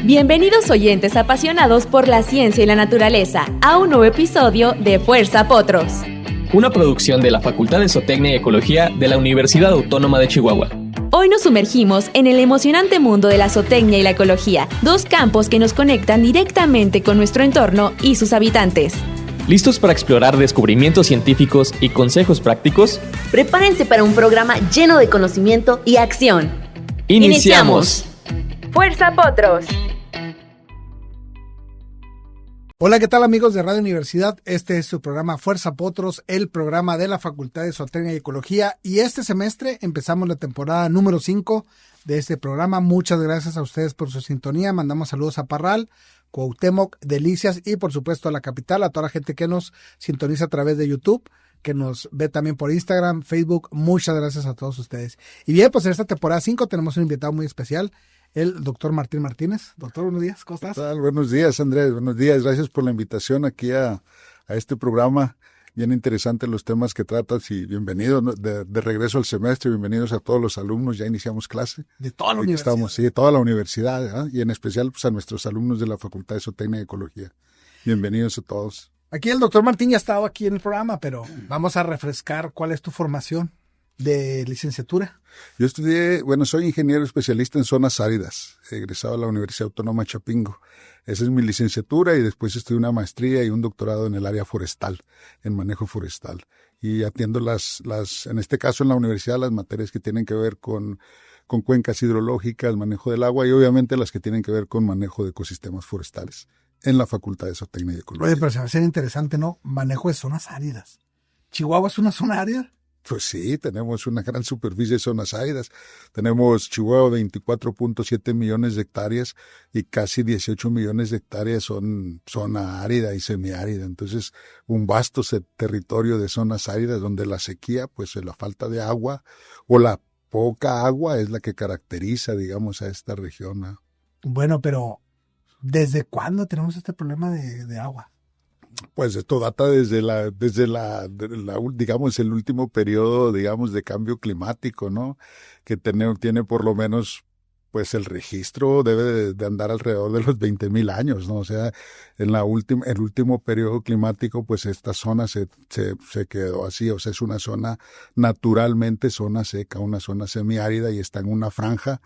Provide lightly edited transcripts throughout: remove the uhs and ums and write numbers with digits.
Bienvenidos oyentes apasionados por la ciencia y la naturaleza a un nuevo episodio de Fuerza Potros. Una producción de la Facultad de Zootecnia y Ecología de la Universidad Autónoma de Chihuahua. Hoy nos sumergimos en el emocionante mundo de la zootecnia y la ecología, dos campos que nos conectan directamente con nuestro entorno y sus habitantes. ¿Listos para explorar descubrimientos científicos y consejos prácticos? Prepárense para un programa lleno de conocimiento y acción. ¡Iniciamos! ¡Fuerza Potros! Hola, ¿qué tal amigos de Radio Universidad? Este es su programa Fuerza Potros, el programa de la Facultad de Zootecnia y Ecología. Y este semestre empezamos la temporada número 5 de este programa. Muchas gracias a ustedes por su sintonía. Mandamos saludos a Parral, Cuauhtémoc, Delicias y por supuesto a la capital, a toda la gente que nos sintoniza a través de YouTube, que nos ve también por Instagram, Facebook. Muchas gracias a todos ustedes. Y bien, pues en esta temporada 5 tenemos un invitado muy especial, el doctor Martín Martínez. Doctor, buenos días, ¿cómo estás? ¿Qué tal? Buenos días, Andrés, buenos días. Gracias por la invitación aquí a este programa. Bien interesantes los temas que tratas y bienvenidos de regreso al semestre, bienvenidos a todos los alumnos, ya iniciamos clase. De toda la universidad. Sí, de toda la universidad, ¿eh? Y en especial pues, a nuestros alumnos de la Facultad de Zootecnia y Ecología. Bienvenidos a todos. Aquí el doctor Martín ya ha estado aquí en el programa, pero vamos a refrescar cuál es tu formación de licenciatura. Yo estudié, soy ingeniero especialista en zonas áridas, egresado a la Universidad Autónoma de Chapingo. Esa es mi licenciatura y después estudié una maestría y un doctorado en el área forestal, en manejo forestal. Y atiendo en este caso en la universidad, las materias que tienen que ver con cuencas hidrológicas, manejo del agua y obviamente las que tienen que ver con manejo de ecosistemas forestales en la Facultad de Zootecnia y Ecología. Oye, pero se va a hacer interesante, ¿no? Manejo de zonas áridas. ¿Chihuahua es una zona árida? Pues sí, tenemos una gran superficie de zonas áridas. Tenemos Chihuahua 24.7 millones de hectáreas y casi 18 millones de hectáreas son zona árida y semiárida. Entonces, un vasto territorio de zonas áridas donde la sequía, pues la falta de agua o la poca agua es la que caracteriza, digamos, a esta región, ¿no? Bueno, pero ¿desde cuándo tenemos este problema de agua? Pues esto data desde digamos, el último periodo, digamos, de cambio climático, ¿no? Que tiene por lo menos, pues el registro debe de andar alrededor de los 20,000 años, ¿no? O sea, el último periodo climático, pues esta zona se quedó así, o sea, es una zona, naturalmente zona seca, una zona semiárida y está en una franja,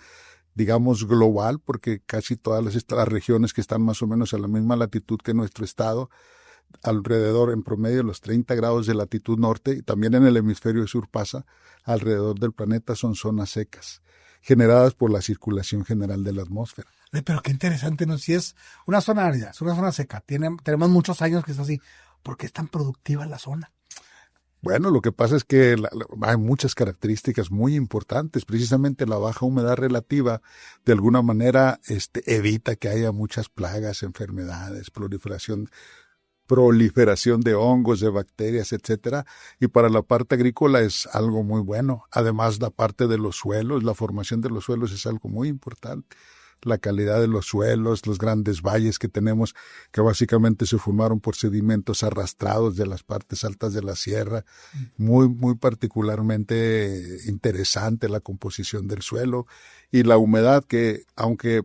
digamos, global, porque casi todas las regiones que están más o menos a la misma latitud que nuestro estado, alrededor en promedio de los 30 grados de latitud norte y también en el hemisferio sur pasa, alrededor del planeta son zonas secas, generadas por la circulación general de la atmósfera. Pero qué interesante, ¿no? Si es una zona árida, es una zona seca, tenemos muchos años que está así, ¿por qué es tan productiva la zona? Bueno, lo que pasa es que hay muchas características muy importantes. Precisamente la baja humedad relativa, de alguna manera, evita que haya muchas plagas, enfermedades, proliferación de hongos, de bacterias, etcétera. Y para la parte agrícola es algo muy bueno. Además, la parte de los suelos, la formación de los suelos es algo muy importante. La calidad de los suelos, los grandes valles que tenemos, que básicamente se formaron por sedimentos arrastrados de las partes altas de la sierra. Muy, muy particularmente interesante la composición del suelo. Y la humedad que, aunque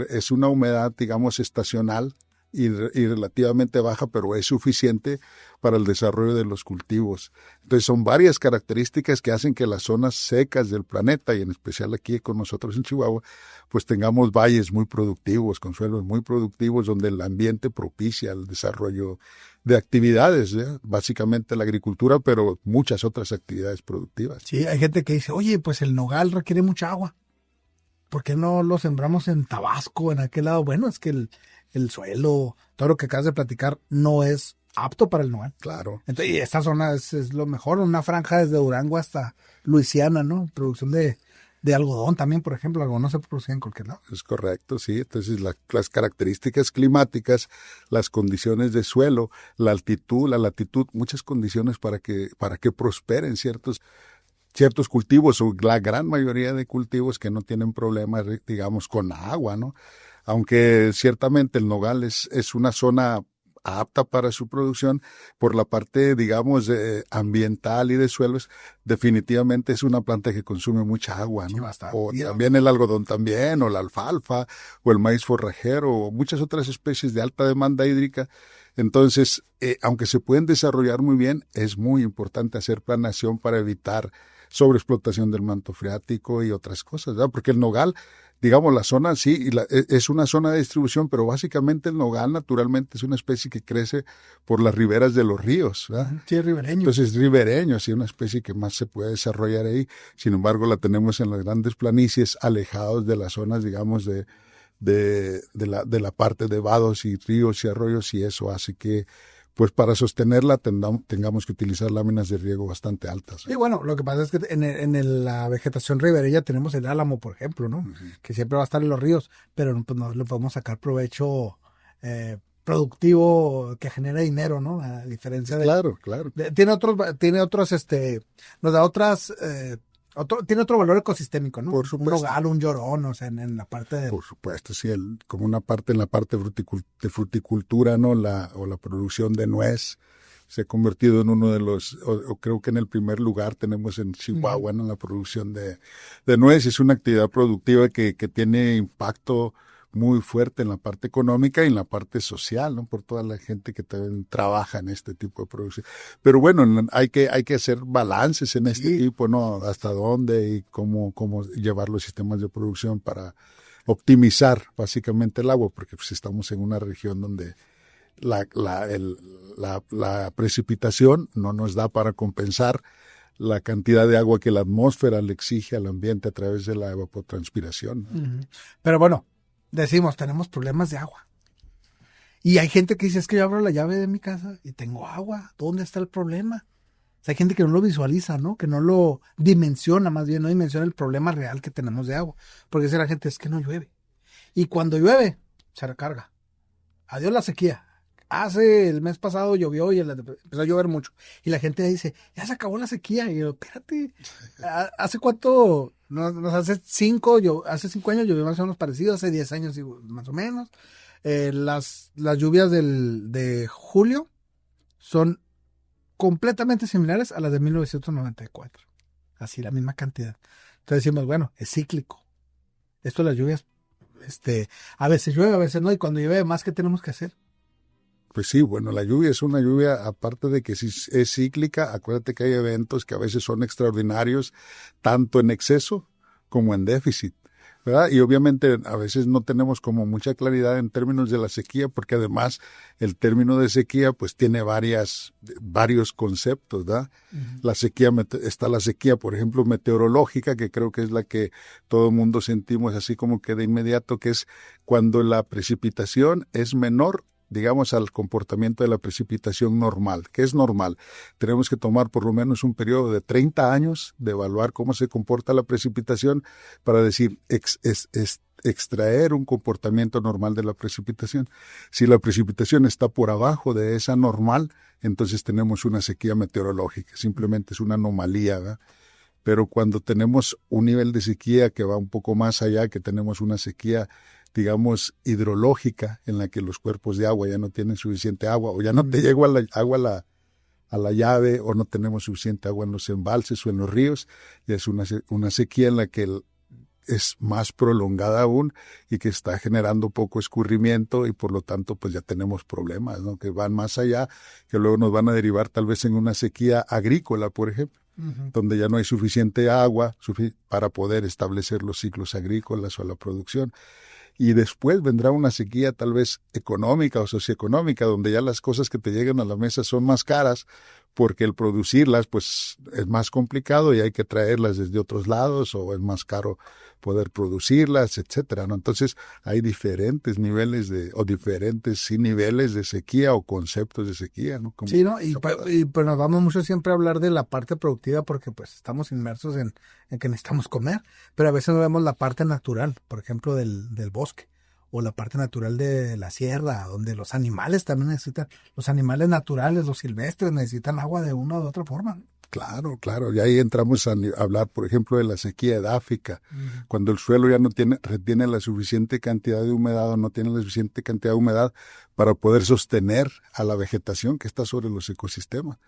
es una humedad, digamos, estacional, y relativamente baja, pero es suficiente para el desarrollo de los cultivos. Entonces son varias características que hacen que las zonas secas del planeta, y en especial aquí con nosotros en Chihuahua, pues tengamos valles muy productivos, con suelos muy productivos, donde el ambiente propicia el desarrollo de actividades, básicamente la agricultura, pero muchas otras actividades productivas. Sí, hay gente que dice, oye, pues el nogal requiere mucha agua. ¿Por qué no lo sembramos en Tabasco, en aquel lado? Bueno, es que el suelo, todo lo que acabas de platicar, no es apto para el nogal. Claro. Entonces, y esta zona es lo mejor, una franja desde Durango hasta Luisiana, ¿no? Producción de algodón también, por ejemplo, algodón no se produce en cualquier lado. Es correcto, sí. Entonces, las características climáticas, las condiciones de suelo, la altitud, la latitud, muchas condiciones para que prosperen ciertos cultivos o la gran mayoría de cultivos que no tienen problemas, digamos, con agua, ¿no? Aunque ciertamente el nogal es una zona apta para su producción. Por la parte, digamos, ambiental y de suelos, definitivamente es una planta que consume mucha agua, ¿no? Sí, bastante. O también el algodón también, o la alfalfa, o el maíz forrajero, o muchas otras especies de alta demanda hídrica. Entonces, aunque se pueden desarrollar muy bien, es muy importante hacer planeación para evitar sobreexplotación del manto freático y otras cosas, ¿verdad? Porque el nogal, digamos, la zona sí, es una zona de distribución, pero básicamente el nogal naturalmente es una especie que crece por las riberas de los ríos, ¿verdad? Sí, es ribereño. Entonces es ribereño, sí, una especie que más se puede desarrollar ahí. Sin embargo, la tenemos en las grandes planicies, alejados de las zonas, digamos, de la parte de vados y ríos y arroyos, y eso hace que, pues para sostenerla tengamos que utilizar láminas de riego bastante altas. Y bueno, lo que pasa es que en la vegetación ribereña tenemos el álamo, por ejemplo, ¿no? Uh-huh. Que siempre va a estar en los ríos, pero pues no le podemos sacar provecho productivo que genera dinero, ¿no? A diferencia de... Claro. Tiene otros, nos da otras... tiene otro valor ecosistémico, ¿no? Por supuesto. Un nogal, un llorón, o sea, en la parte de... Por supuesto, sí, como una parte en la parte de fruticultura, ¿no? O la producción de nuez se ha convertido en uno de los, o creo que en el primer lugar tenemos en Chihuahua, ¿no? La producción de nuez. Es una actividad productiva que tiene impacto muy fuerte en la parte económica y en la parte social, ¿no? Por toda la gente que también trabaja en este tipo de producción. Pero bueno, hay que hacer balances en este tipo, ¿no? Hasta dónde y cómo llevar los sistemas de producción para optimizar básicamente el agua, porque pues estamos en una región donde la precipitación no nos da para compensar la cantidad de agua que la atmósfera le exige al ambiente a través de la evapotranspiración, ¿no? Uh-huh. Pero bueno, decimos, tenemos problemas de agua. Y hay gente que dice, es que yo abro la llave de mi casa y tengo agua. ¿Dónde está el problema? O sea, hay gente que no lo visualiza, ¿no? Que no lo dimensiona, más bien, no dimensiona el problema real que tenemos de agua. Porque dice la gente, es que no llueve. Y cuando llueve, se recarga. Adiós la sequía. El mes pasado llovió y empezó a llover mucho. Y la gente dice, ya se acabó la sequía. Y yo, espérate, ¿hace cuánto? Hace 5 años llovió más o menos parecido, hace 10 años más o menos. Las lluvias de julio son completamente similares a las de 1994. Así, la misma cantidad. Entonces decimos, bueno, es cíclico. Esto de las lluvias, a veces llueve, a veces no. Y cuando llueve más, ¿qué tenemos que hacer? Pues sí, bueno, la lluvia es una lluvia, aparte de que sí es cíclica, acuérdate que hay eventos que a veces son extraordinarios, tanto en exceso como en déficit, ¿verdad? Y obviamente a veces no tenemos como mucha claridad en términos de la sequía, porque además el término de sequía pues tiene varios conceptos, ¿verdad? Uh-huh. Está la sequía, por ejemplo, meteorológica, que creo que es la que todo el mundo sentimos así como que de inmediato, que es cuando la precipitación es menor, digamos, al comportamiento de la precipitación normal. ¿Qué es normal? Tenemos que tomar por lo menos un periodo de 30 años de evaluar cómo se comporta la precipitación para decir, extraer un comportamiento normal de la precipitación. Si la precipitación está por abajo de esa normal, entonces tenemos una sequía meteorológica. Simplemente es una anomalía, ¿verdad? Pero cuando tenemos un nivel de sequía que va un poco más allá, que tenemos una sequía, digamos, hidrológica, en la que los cuerpos de agua ya no tienen suficiente agua, o ya no te llega agua a la llave, o no tenemos suficiente agua en los embalses o en los ríos, ya es una sequía en la que es más prolongada aún y que está generando poco escurrimiento, y por lo tanto pues ya tenemos problemas, ¿no? Que van más allá, que luego nos van a derivar tal vez en una sequía agrícola, por ejemplo, uh-huh, donde ya no hay suficiente agua para poder establecer los ciclos agrícolas o la producción. Y después vendrá una sequía tal vez económica o socioeconómica, donde ya las cosas que te llegan a la mesa son más caras, porque el producirlas pues es más complicado y hay que traerlas desde otros lados, o es más caro poder producirlas, etcétera, ¿no? Entonces hay diferentes niveles niveles de sequía o conceptos de sequía, ¿no? Como sí, ¿no? Y pues nos vamos mucho siempre a hablar de la parte productiva, porque pues estamos inmersos en que necesitamos comer, pero a veces no vemos la parte natural, por ejemplo, del bosque, o la parte natural de la sierra, donde los animales también necesitan, los animales naturales, los silvestres, necesitan agua de una u otra forma. Claro, claro. Y ahí entramos a hablar, por ejemplo, de la sequía edáfica. Cuando el suelo ya no retiene la suficiente cantidad de humedad o no tiene la suficiente cantidad de humedad para poder sostener a la vegetación que está sobre los ecosistemas.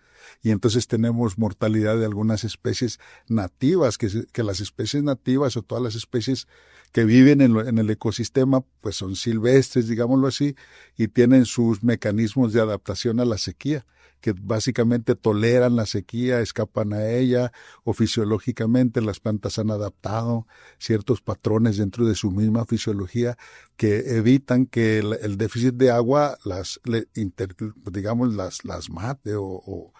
Y entonces tenemos mortalidad de algunas especies nativas, que las especies nativas o todas las especies que viven en el ecosistema, pues son silvestres, digámoslo así, y tienen sus mecanismos de adaptación a la sequía, que básicamente toleran la sequía, escapan a ella, o fisiológicamente las plantas han adaptado ciertos patrones dentro de su misma fisiología que evitan que el déficit de agua las mate o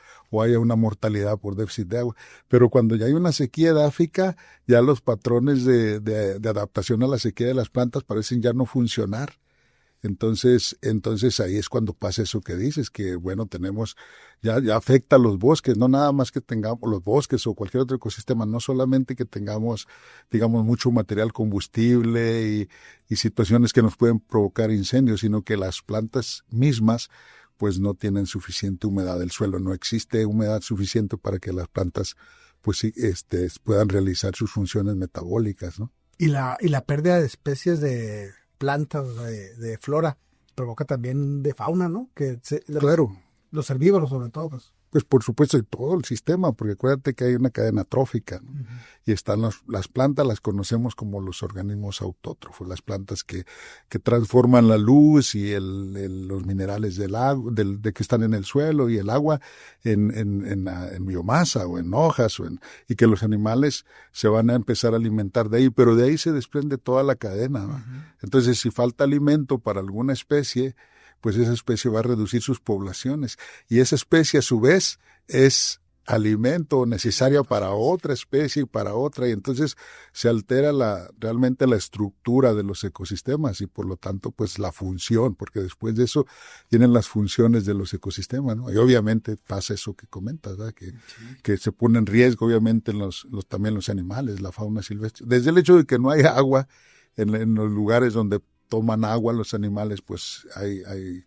haya una mortalidad por déficit de agua. Pero cuando ya hay una sequía edáfica, ya los patrones de adaptación a la sequía de las plantas parecen ya no funcionar. Entonces ahí es cuando pasa eso que dices, que bueno, ya afecta a los bosques, no nada más que tengamos los bosques o cualquier otro ecosistema, no solamente que tengamos, digamos, mucho material combustible y situaciones que nos pueden provocar incendios, sino que las plantas mismas pues no tienen suficiente humedad del suelo, no existe humedad suficiente para que las plantas pues puedan realizar sus funciones metabólicas, ¿no? Y la pérdida de especies de plantas, de flora, provoca también de fauna, ¿no? Claro. Los herbívoros sobre todo, Pues por supuesto, y todo el sistema, porque acuérdate que hay una cadena trófica, ¿no? Y están las plantas, las conocemos como los organismos autótrofos, las plantas que transforman la luz y los minerales del agua, que están en el suelo y el agua en biomasa o en hojas, y que los animales se van a empezar a alimentar de ahí, pero de ahí se desprende toda la cadena, ¿no? Entonces, si falta alimento para alguna especie, pues esa especie va a reducir sus poblaciones y esa especie a su vez es alimento necesario para otra especie y para otra, y entonces se altera realmente la estructura de los ecosistemas y por lo tanto pues la función, porque después de eso vienen las funciones de los ecosistemas, ¿no? Y obviamente pasa eso que comentas, ¿verdad? Que se pone en riesgo obviamente también los animales, la fauna silvestre. Desde el hecho de que no hay agua en los lugares donde toman agua los animales, pues hay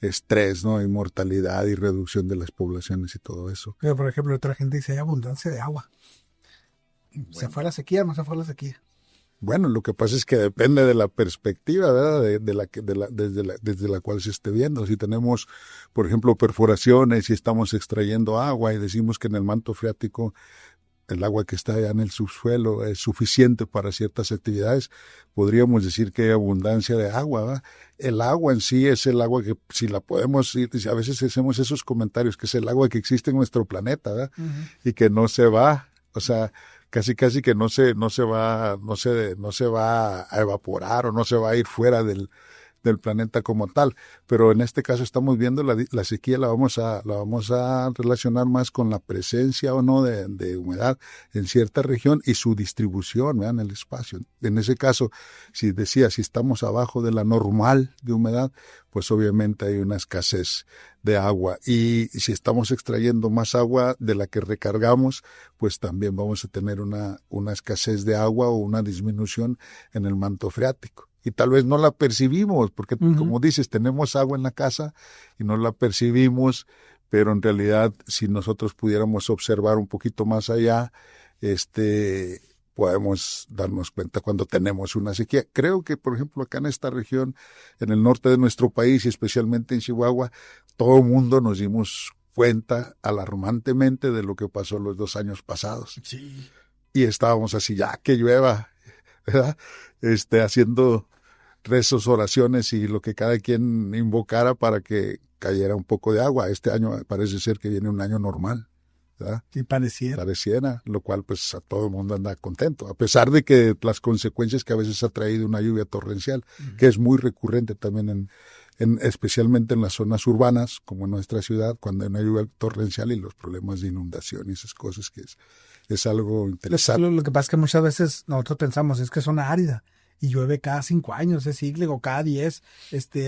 estrés, ¿no? Hay mortalidad y reducción de las poblaciones y todo eso. Pero, por ejemplo, otra gente dice hay abundancia de agua. Bueno. ¿Se fue la sequía o no se fue la sequía? Bueno, lo que pasa es que depende de la perspectiva, ¿verdad? Desde la cual se esté viendo. Si tenemos, por ejemplo, perforaciones y estamos extrayendo agua y decimos que en el manto freático el agua que está allá en el subsuelo es suficiente para ciertas actividades, podríamos decir que hay abundancia de agua, ¿verdad? El agua en sí es el agua que, si la podemos, a veces hacemos esos comentarios, que es el agua que existe en nuestro planeta, ¿verdad? Y que no se va, o sea, casi que no se va a evaporar o no se va a ir fuera del planeta como tal, pero en este caso estamos viendo la sequía, la vamos a relacionar más con la presencia o no de humedad en cierta región y su distribución, ¿verdad? En el espacio. En ese caso, si estamos abajo de la normal de humedad, pues obviamente hay una escasez de agua, y si estamos extrayendo más agua de la que recargamos, pues también vamos a tener una escasez de agua o una disminución en el manto freático. Y tal vez no la percibimos, porque como dices, tenemos agua en la casa y no la percibimos, pero en realidad si nosotros pudiéramos observar un poquito más allá, podemos darnos cuenta cuando tenemos una sequía. Creo que, por ejemplo, acá en esta región, en el norte de nuestro país y especialmente en Chihuahua, todo el mundo nos dimos cuenta alarmantemente de lo que pasó los 2 años pasados. Sí. Y estábamos así, ya que llueva, ¿verdad? Haciendo rezos, oraciones y lo que cada quien invocara para que cayera un poco de agua. Este año parece ser que viene un año normal, ¿verdad? Sí, pareciera, lo cual pues a todo el mundo anda contento, a pesar de que las consecuencias que a veces ha traído una lluvia torrencial, que es muy recurrente también especialmente en las zonas urbanas, como en nuestra ciudad, cuando hay una lluvia torrencial y los problemas de inundación y esas cosas, que es algo interesante. Lo que pasa es que muchas veces nosotros pensamos es que es zona árida y llueve cada 5 años, es cíclico, cada 10.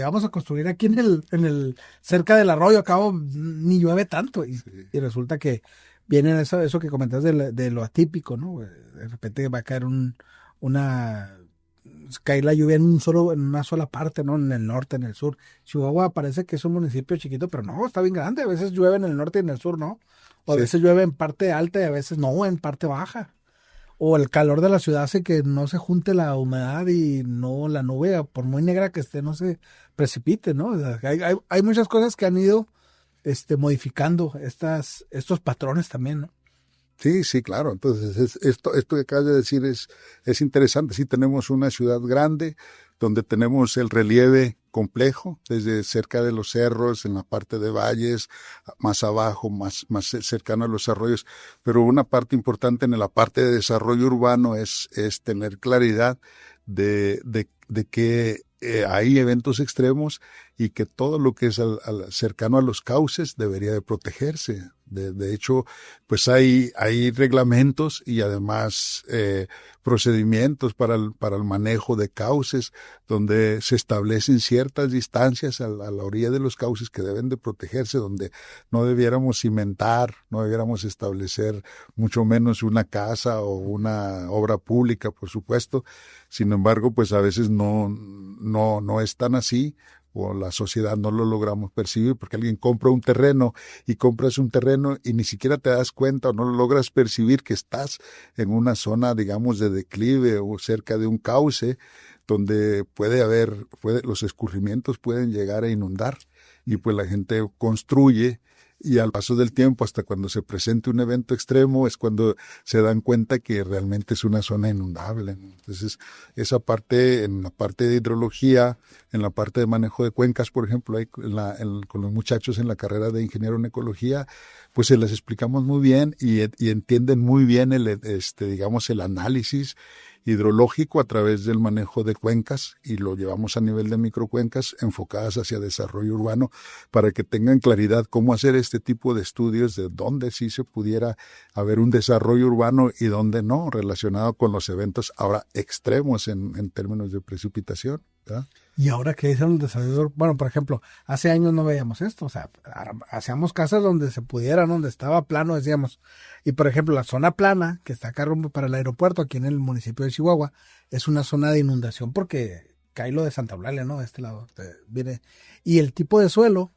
Vamos a construir aquí en el cerca del arroyo, acabo ni llueve tanto y resulta que viene eso que comentas de lo atípico, ¿no? De repente va a caer una cae la lluvia en una sola parte, ¿no? En el norte, en el sur. Chihuahua parece que es un municipio chiquito, pero no, está bien grande. A veces llueve en el norte y en el sur, ¿no? O a veces llueve en parte alta y a veces no, en parte baja. O el calor de la ciudad hace que no se junte la humedad y no la nube, por muy negra que esté, no se precipite, ¿no? O sea, hay muchas cosas que han ido modificando estos patrones también, ¿no? Sí, claro. Entonces, esto que acabas de decir es interesante. Sí, tenemos una ciudad grande donde tenemos el relieve complejo, desde cerca de los cerros, en la parte de valles, más abajo, más cercano a los arroyos. Pero una parte importante en la parte de desarrollo urbano es tener claridad de que hay eventos extremos y que todo lo que es cercano a los cauces debería de protegerse. De hecho, pues hay reglamentos y además procedimientos para el manejo de cauces, donde se establecen ciertas distancias a la orilla de los cauces que deben de protegerse, donde no debiéramos cimentar, no debiéramos establecer mucho menos una casa o una obra pública, por supuesto. Sin embargo, pues a veces no es tan así, o la sociedad no lo logramos percibir, porque alguien compra un terreno y compras un terreno y ni siquiera te das cuenta o no lo logras percibir que estás en una zona, digamos, de declive o cerca de un cauce donde los escurrimientos pueden llegar a inundar, y pues la gente construye. Y al paso del tiempo, hasta cuando se presente un evento extremo, es cuando se dan cuenta que realmente es una zona inundable, ¿no? Entonces, esa parte, en la parte de hidrología, en la parte de manejo de cuencas, por ejemplo, con los muchachos en la carrera de ingeniero en ecología, pues se les explicamos muy bien y entienden muy bien digamos, el análisis hidrológico a través del manejo de cuencas, y lo llevamos a nivel de microcuencas enfocadas hacia desarrollo urbano, para que tengan claridad cómo hacer este tipo de estudios de dónde sí se pudiera haber un desarrollo urbano y dónde no, relacionado con los eventos ahora extremos en términos de precipitación, ¿verdad? Y ahora que dicen los desarrolladores, bueno, por ejemplo, hace años no veíamos esto, o sea, hacíamos casas donde se pudiera, donde estaba plano, decíamos. Y por ejemplo, la zona plana, que está acá rumbo para el aeropuerto, aquí en el municipio de Chihuahua, es una zona de inundación porque cae lo de Santa Eulalia, ¿no? De este lado viene. Y el tipo de suelo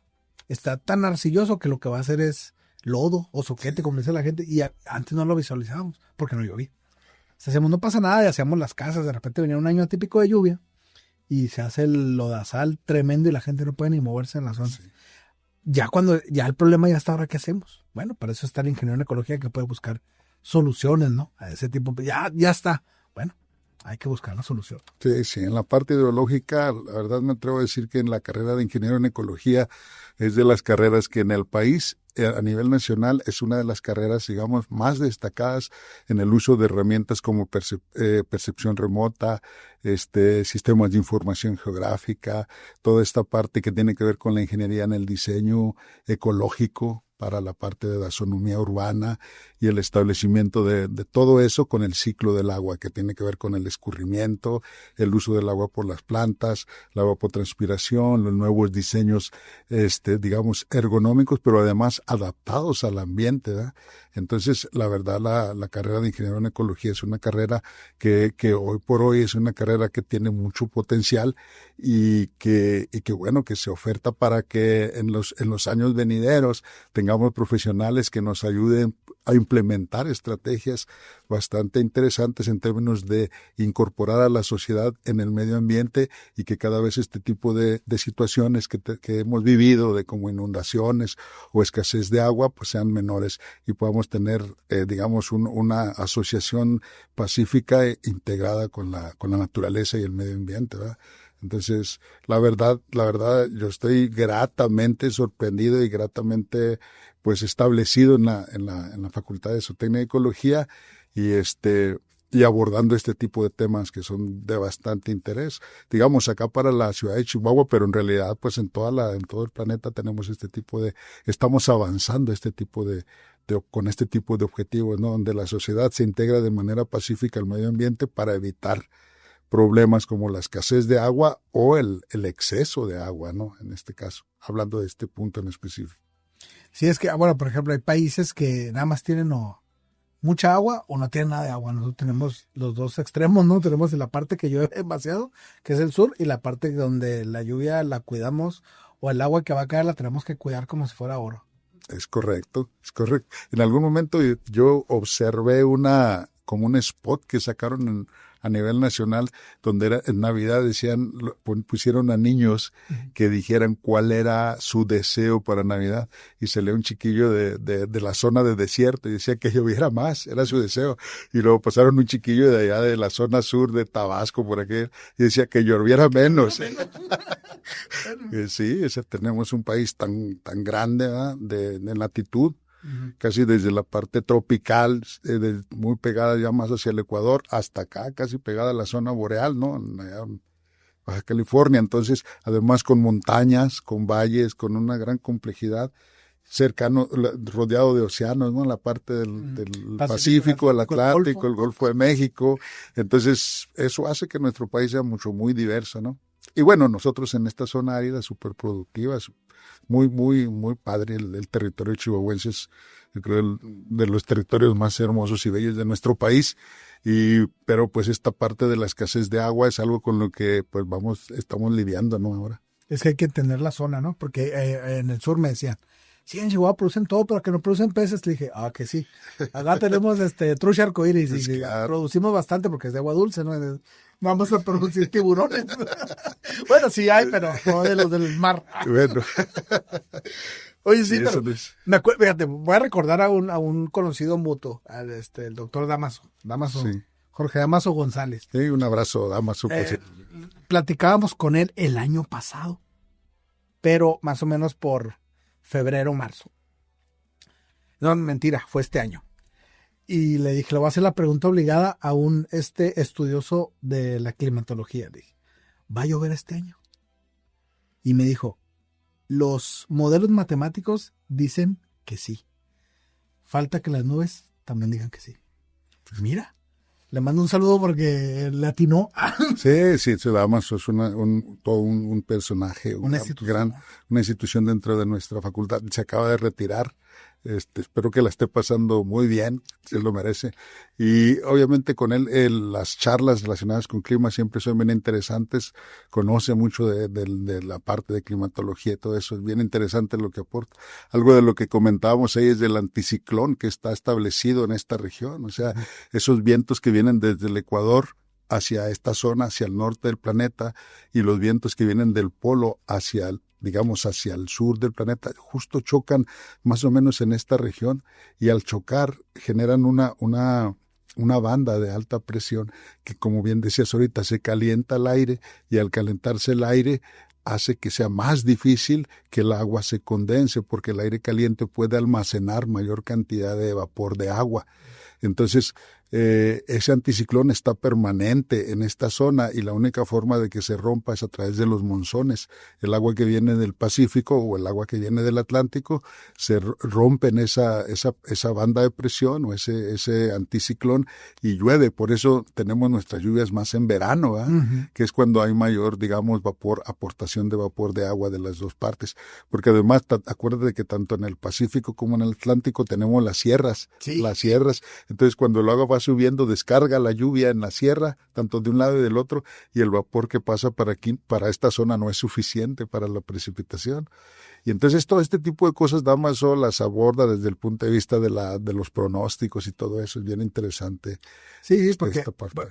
está tan arcilloso que lo que va a hacer es lodo o soquete, como dice la gente, y antes no lo visualizábamos porque no llovía. O sea, hacíamos, no pasa nada, y hacíamos las casas, de repente venía un año atípico de lluvia, y se hace el lodazal tremendo y la gente no puede ni moverse en la zona. Sí. Ya el problema ya está, ahora ¿qué hacemos? Bueno, para eso está el ingeniero en ecología, que puede buscar soluciones, ¿no? A ese tipo, ya está. Bueno, hay que buscar la solución. Sí, en la parte hidrológica, la verdad me atrevo a decir que en la carrera de ingeniero en ecología es de las carreras que en el país, a nivel nacional, es una de las carreras, digamos, más destacadas en el uso de herramientas como percepción remota, sistemas de información geográfica, toda esta parte que tiene que ver con la ingeniería en el diseño ecológico para la parte de taxonomía urbana y el establecimiento de todo eso con el ciclo del agua, que tiene que ver con el escurrimiento, el uso del agua por las plantas, la evapotranspiración, los nuevos diseños, digamos, ergonómicos, pero además adaptados al ambiente, ¿verdad? Entonces, la verdad, la carrera de ingeniero en ecología es una carrera que hoy por hoy es una carrera que tiene mucho potencial y que bueno, que se oferta para que en los años venideros tengamos profesionales que nos ayuden a implementar estrategias bastante interesantes en términos de incorporar a la sociedad en el medio ambiente, y que cada vez este tipo de situaciones que hemos vivido, de como inundaciones o escasez de agua, pues sean menores y podamos tener, digamos, una asociación pacífica e integrada con la naturaleza y el medio ambiente, ¿verdad? Entonces, la verdad, yo estoy gratamente sorprendido y gratamente, pues, establecido en la Facultad de Zootecnia y Ecología, y abordando este tipo de temas que son de bastante interés, digamos, acá para la ciudad de Chihuahua, pero en realidad, pues, en todo el planeta tenemos estamos avanzando con este tipo de objetivos, ¿no? Donde la sociedad se integra de manera pacífica al medio ambiente para evitar problemas como la escasez de agua o el exceso de agua, ¿no? En este caso, hablando de este punto en específico. Sí, es que, bueno, por ejemplo, hay países que nada más tienen mucha agua o no tiene nada de agua. Nosotros tenemos los dos extremos, ¿no? Tenemos la parte que llueve demasiado, que es el sur, y la parte donde la lluvia la cuidamos, o el agua que va a caer la tenemos que cuidar como si fuera oro. Es correcto, es correcto. En algún momento yo observé como un spot que sacaron a nivel nacional, donde en Navidad pusieron a niños que dijeran cuál era su deseo para Navidad, y se un chiquillo de la zona de desierto y decía que lloviera más, era su deseo, y luego pasaron un chiquillo de allá de la zona sur de Tabasco por aquí y decía que lloviera menos. Sí, tenemos un país tan grande, ¿verdad? de latitud, casi desde la parte tropical, muy pegada ya más hacia el Ecuador, hasta acá, casi pegada a la zona boreal, ¿no? Allá en Baja California. Entonces, además con montañas, con valles, con una gran complejidad, cercano, rodeado de océanos, ¿no? La parte del Pacífico, el Atlántico, el Golfo de México. Entonces, eso hace que nuestro país sea muy diverso, ¿no? Y bueno, nosotros en esta zona árida, súper productiva, muy padre. El territorio chihuahuense es, yo creo, de los territorios más hermosos y bellos de nuestro país. Pero pues esta parte de la escasez de agua es algo con lo que pues estamos lidiando, ¿no? Ahora. Es que hay que entender la zona, ¿no? Porque en el sur me decían, sí, en Chihuahua producen todo, pero que no producen peces. Le dije, que sí. Acá tenemos trucha arcoíris y claro, producimos bastante porque es de agua dulce, ¿no? Vamos a producir tiburones. Bueno, sí hay, pero no de los del mar. Bueno. Oye, sí, pero me acuerdo, fíjate, voy a recordar a un conocido mutuo, el doctor Damaso, sí. Jorge Damaso González. Sí, un abrazo, Damaso. Platicábamos con él el año pasado, pero más o menos por febrero, marzo. No, mentira, fue este año. Y le dije, le voy a hacer la pregunta obligada a un estudioso de la climatología. Le dije, ¿va a llover este año? Y me dijo, los modelos matemáticos dicen que sí. Falta que las nubes también digan que sí. Pues mira, le mando un saludo porque le atinó. Sí, Damaso es todo un personaje, una institución dentro de nuestra facultad. Se acaba de retirar. Espero que la esté pasando muy bien, él lo merece. Y obviamente con él las charlas relacionadas con clima siempre son bien interesantes. Conoce mucho de la parte de climatología y todo eso. Es bien interesante lo que aporta. Algo de lo que comentábamos ahí es del anticiclón que está establecido en esta región. O sea, esos vientos que vienen desde el Ecuador hacia esta zona, hacia el norte del planeta, y los vientos que vienen del polo hacia el sur del planeta, justo chocan más o menos en esta región, y al chocar generan una banda de alta presión que, como bien decías ahorita, se calienta el aire, y al calentarse el aire hace que sea más difícil que el agua se condense, porque el aire caliente puede almacenar mayor cantidad de vapor de agua. Entonces, ese anticiclón está permanente en esta zona, y la única forma de que se rompa es a través de los monzones. El agua que viene del Pacífico o el agua que viene del Atlántico se rompe en esa banda de presión o ese anticiclón, y llueve. Por eso tenemos nuestras lluvias más en verano, uh-huh, que es cuando hay mayor, digamos, aportación de vapor de agua de las dos partes. Porque además, acuérdate que tanto en el Pacífico como en el Atlántico tenemos las sierras. Sí. Las sierras. Entonces, cuando el agua va subiendo, descarga la lluvia en la sierra, tanto de un lado y del otro, y el vapor que pasa para esta zona no es suficiente para la precipitación. Y entonces todo este tipo de cosas Damaso las aborda desde el punto de vista de los pronósticos y todo eso. Es bien interesante. Sí, porque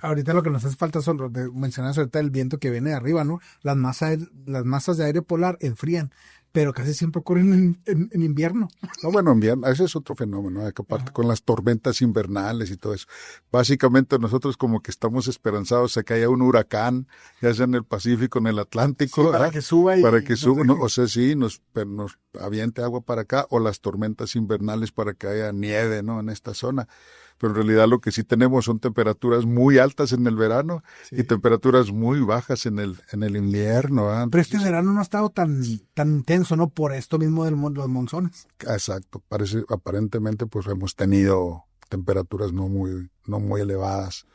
ahorita lo que nos hace falta son, mencionas ahorita el viento que viene de arriba, ¿no? Las masas de aire polar enfrían, pero casi siempre ocurren en invierno. No, bueno, invierno, ese es otro fenómeno, que aparte con las tormentas invernales y todo eso. Básicamente nosotros como que estamos esperanzados a que haya un huracán, ya sea en el Pacífico, en el Atlántico. Sí, para que suba. O sea, sí, nos aviente agua para acá, o las tormentas invernales para que haya nieve, ¿no? En esta zona. Pero en realidad lo que sí tenemos son temperaturas muy altas en el verano, sí, y temperaturas muy bajas en el invierno. Pero este verano no ha estado tan intenso, ¿no? Por esto mismo de los monzones. Exacto. Aparentemente pues hemos tenido temperaturas no muy elevadas.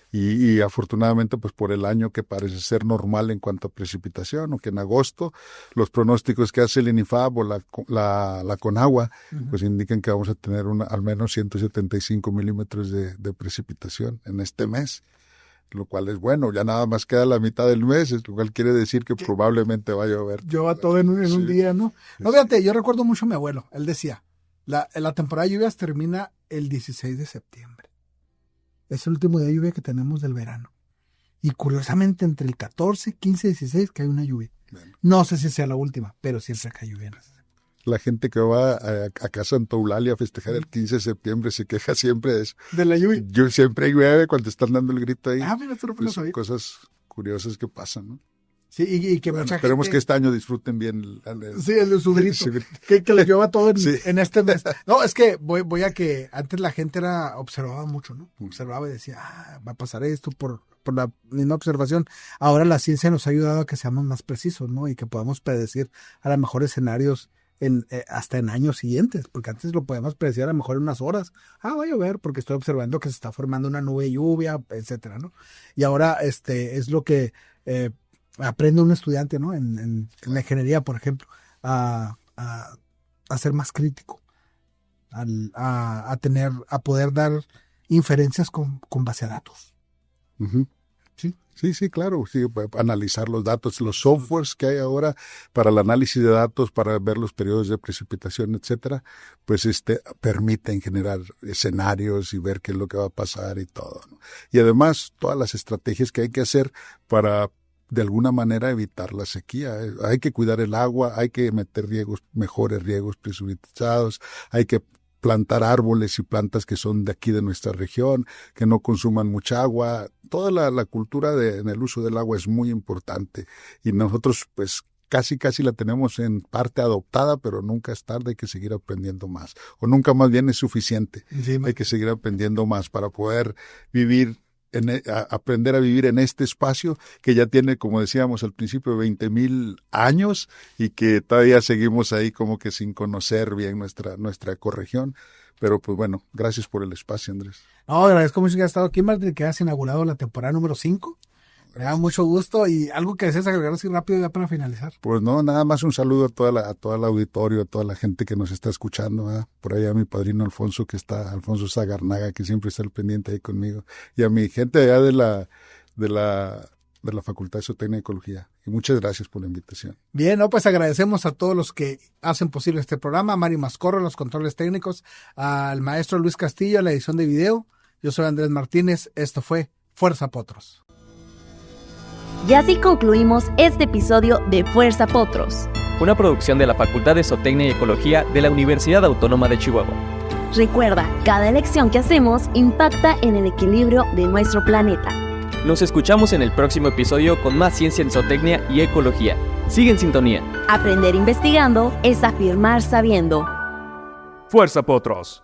Y afortunadamente, pues por el año que parece ser normal en cuanto a precipitación, o que en agosto los pronósticos que hace el INIFAB o la Conagua, pues indican que vamos a tener al menos 175 milímetros de precipitación en este mes, lo cual es bueno. Ya nada más queda la mitad del mes, lo cual quiere decir que probablemente va a llover. Llueva todo en un día, ¿no? No, fíjate, yo recuerdo mucho a mi abuelo. Él decía, la temporada de lluvias termina el 16 de septiembre. Es el último día de lluvia que tenemos del verano. Y curiosamente, entre el 14, 15 y 16 cae una lluvia. Bueno. No sé si sea la última, pero siempre cae lluvia. La gente que va acá a Santa Eulalia a festejar el 15 de septiembre se queja siempre de eso. ¿De la lluvia? Yo siempre llueve cuando están dando el grito ahí. Mira, esto no pues son cosas curiosas que pasan, ¿no? Sí, y que mucha esperemos gente... que este año disfruten bien su grito. Que les llueva todo en este mes. No, es que voy a que antes la gente observaba mucho, ¿no? Observaba y decía, va a pasar esto por la misma observación. Ahora la ciencia nos ha ayudado a que seamos más precisos, ¿no? Y que podamos predecir a lo mejor escenarios hasta en años siguientes, porque antes lo podemos predecir a lo mejor en unas horas. Va a llover porque estoy observando que se está formando una nube de lluvia, etcétera, ¿no? Y ahora es lo que aprende un estudiante, ¿no? En la ingeniería, por ejemplo, a ser más crítico, a poder dar inferencias con base a datos. Uh-huh. Sí, claro, sí, analizar los datos, los softwares que hay ahora para el análisis de datos, para ver los periodos de precipitación, etcétera, pues permiten generar escenarios y ver qué es lo que va a pasar y todo, ¿no? Y además, todas las estrategias que hay que hacer para de alguna manera evitar la sequía. Hay que cuidar el agua, hay que meter mejores riegos presurizados, hay que plantar árboles y plantas que son de aquí de nuestra región, que no consuman mucha agua. Toda la cultura en el uso del agua es muy importante y nosotros pues casi la tenemos en parte adoptada, pero nunca es tarde, hay que seguir aprendiendo más. O nunca más bien es suficiente. Sí, hay que seguir aprendiendo más para poder aprender a vivir en este espacio que ya tiene, como decíamos al principio, 20,000 años y que todavía seguimos ahí como que sin conocer bien nuestra ecorregión. Pero pues bueno, gracias por el espacio, Andrés. No, agradezco mucho que has estado aquí, Martín, que has inaugurado la temporada número 5. Me da mucho gusto. Y algo que deseas agregar así rápido ya para finalizar. Pues no, nada más un saludo a todo el auditorio, a toda la gente que nos está escuchando, ¿verdad? Por ahí a mi padrino Alfonso Zagarnaga, que siempre está al pendiente ahí conmigo, y a mi gente allá de la Facultad de Zootecnia y Ecología. Y muchas gracias por la invitación. Bien, pues agradecemos a todos los que hacen posible este programa, a Mari Mascorro, los controles técnicos, al maestro Luis Castillo, la edición de video. Yo soy Andrés Martínez, esto fue Fuerza Potros. Y así concluimos este episodio de Fuerza Potros, una producción de la Facultad de Zootecnia y Ecología de la Universidad Autónoma de Chihuahua. Recuerda, cada elección que hacemos impacta en el equilibrio de nuestro planeta. Nos escuchamos en el próximo episodio con más ciencia en zootecnia y ecología. Sigue en sintonía. Aprender investigando es afirmar sabiendo. Fuerza Potros.